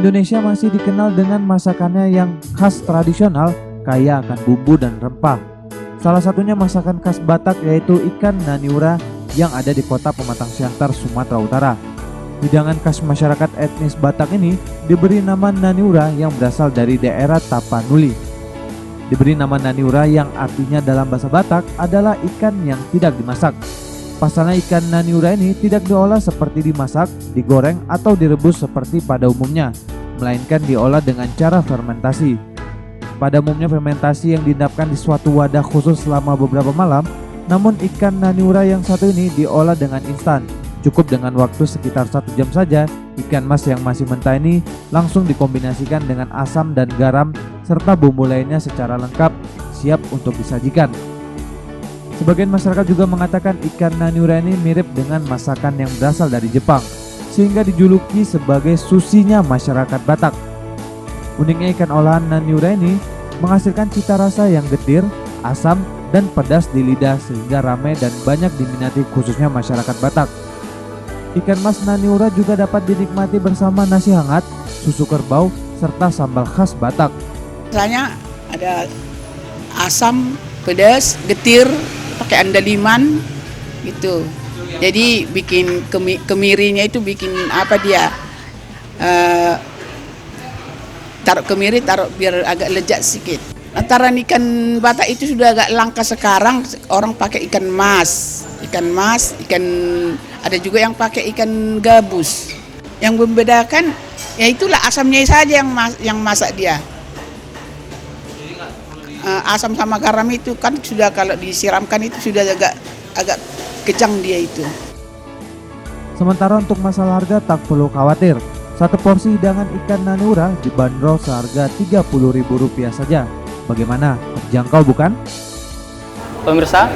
Indonesia masih dikenal dengan masakannya yang khas tradisional, kaya akan bumbu dan rempah. Salah satunya masakan khas Batak yaitu ikan naniura yang ada di kota Pematang Siantar, Sumatera Utara. Hidangan khas masyarakat etnis Batak ini diberi nama naniura yang berasal dari daerah Tapanuli. Diberi nama naniura yang artinya dalam bahasa Batak adalah ikan yang tidak dimasak. Pasalnya ikan naniura ini tidak diolah seperti dimasak, digoreng, atau direbus seperti pada umumnya, melainkan diolah dengan cara fermentasi. Pada umumnya fermentasi yang diendapkan di suatu wadah khusus selama beberapa malam, namun ikan naniura yang satu ini diolah dengan instan. Cukup dengan waktu sekitar 1 jam saja, ikan mas yang masih mentah ini langsung dikombinasikan dengan asam dan garam serta bumbu lainnya secara lengkap, siap untuk disajikan. Sebagian masyarakat juga mengatakan ikan naniura ini mirip dengan masakan yang berasal dari Jepang, sehingga dijuluki sebagai susinya masyarakat Batak. Uniknya ikan olahan naniura ini menghasilkan cita rasa yang getir, asam, dan pedas di lidah sehingga ramai dan banyak diminati khususnya masyarakat Batak. Ikan mas naniura juga dapat dinikmati bersama nasi hangat, susu kerbau, serta sambal khas Batak. Rasanya ada asam, pedas, getir, pakai andaliman gitu. Jadi bikin kemirinya itu bikin apa dia? Taruh kemiri, taruh biar agak lezat sedikit. Antara ikan Batak itu sudah agak langka sekarang, orang pakai ikan mas, ikan ada juga yang pakai ikan gabus. Yang membedakan ya itulah asamnya saja yang masak dia. Asam sama garam itu kan sudah kalau disiramkan itu sudah agak kejang dia itu. Sementara untuk masalah harga tak perlu khawatir. Satu porsi hidangan ikan naniura dibanderol seharga Rp30.000 saja. Bagaimana? Terjangkau bukan? Pemirsa,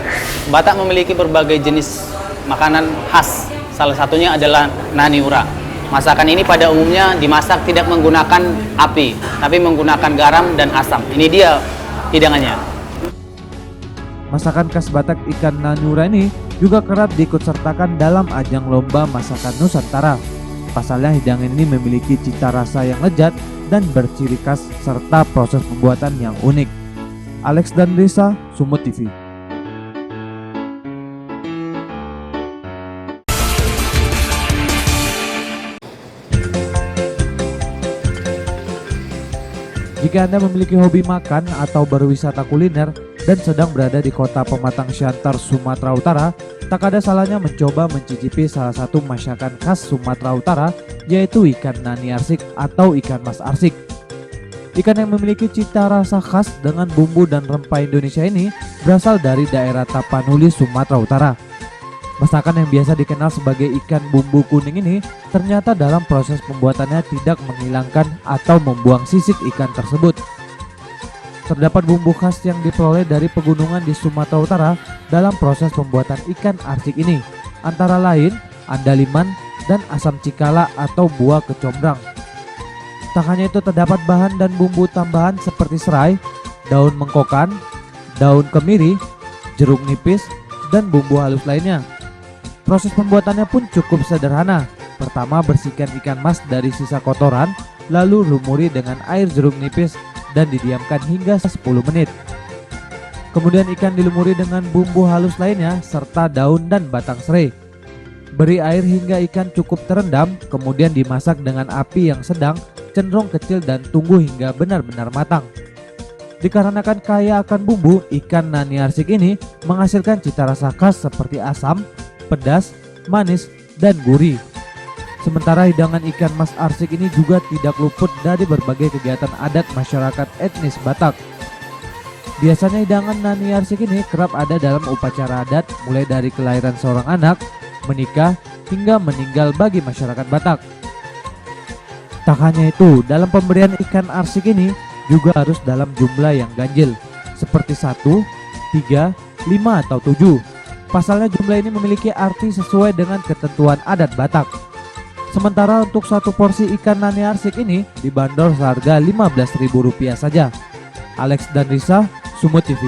Batak memiliki berbagai jenis makanan khas. Salah satunya adalah naniura. Masakan ini pada umumnya dimasak tidak menggunakan api, tapi menggunakan garam dan asam. Ini dia hidangannya. Masakan khas Batak ikan naniura ini juga kerap diikutsertakan dalam ajang lomba masakan Nusantara. Pasalnya hidangan ini memiliki cita rasa yang lezat dan berciri khas serta proses pembuatan yang unik. Alex dan Risa, Sumut TV. Jika Anda memiliki hobi makan atau berwisata kuliner dan sedang berada di kota Pematang Siantar, Sumatera Utara, tak ada salahnya mencoba mencicipi salah satu masakan khas Sumatera Utara, yaitu ikan nani arsik atau ikan mas arsik. Ikan yang memiliki cita rasa khas dengan bumbu dan rempah Indonesia ini berasal dari daerah Tapanuli, Sumatera Utara. Masakan yang biasa dikenal sebagai ikan bumbu kuning ini ternyata dalam proses pembuatannya tidak menghilangkan atau membuang sisik ikan tersebut. Terdapat bumbu khas yang diperoleh dari pegunungan di Sumatera Utara dalam proses pembuatan ikan arsik ini, antara lain andaliman dan asam cikala atau buah kecombrang. Tak hanya itu, terdapat bahan dan bumbu tambahan seperti serai, daun mengkokan, daun kemiri, jeruk nipis, dan bumbu halus lainnya. Proses pembuatannya pun cukup sederhana. Pertama, bersihkan ikan mas dari sisa kotoran, lalu lumuri dengan air jeruk nipis dan didiamkan hingga 10 menit. Kemudian ikan dilumuri dengan bumbu halus lainnya serta daun dan batang serai. Beri air hingga ikan cukup terendam, kemudian dimasak dengan api yang sedang, cenderung kecil dan tunggu hingga benar-benar matang. Dikarenakan kaya akan bumbu, ikan nani arsik ini menghasilkan cita rasa khas seperti asam, pedas, manis, dan gurih. Sementara hidangan ikan mas arsik ini juga tidak luput dari berbagai kegiatan adat masyarakat etnis Batak. Biasanya hidangan nani arsik ini kerap ada dalam upacara adat, mulai dari kelahiran seorang anak, menikah, hingga meninggal bagi masyarakat Batak. Tak hanya itu, dalam pemberian ikan arsik ini juga harus dalam jumlah yang ganjil, seperti 1, 3, 5, atau 7. Pasalnya jumlah ini memiliki arti sesuai dengan ketentuan adat Batak. Sementara untuk satu porsi ikan nani arsik ini dibanderol seharga Rp15.000 saja. Alex dan Risa, Sumut TV.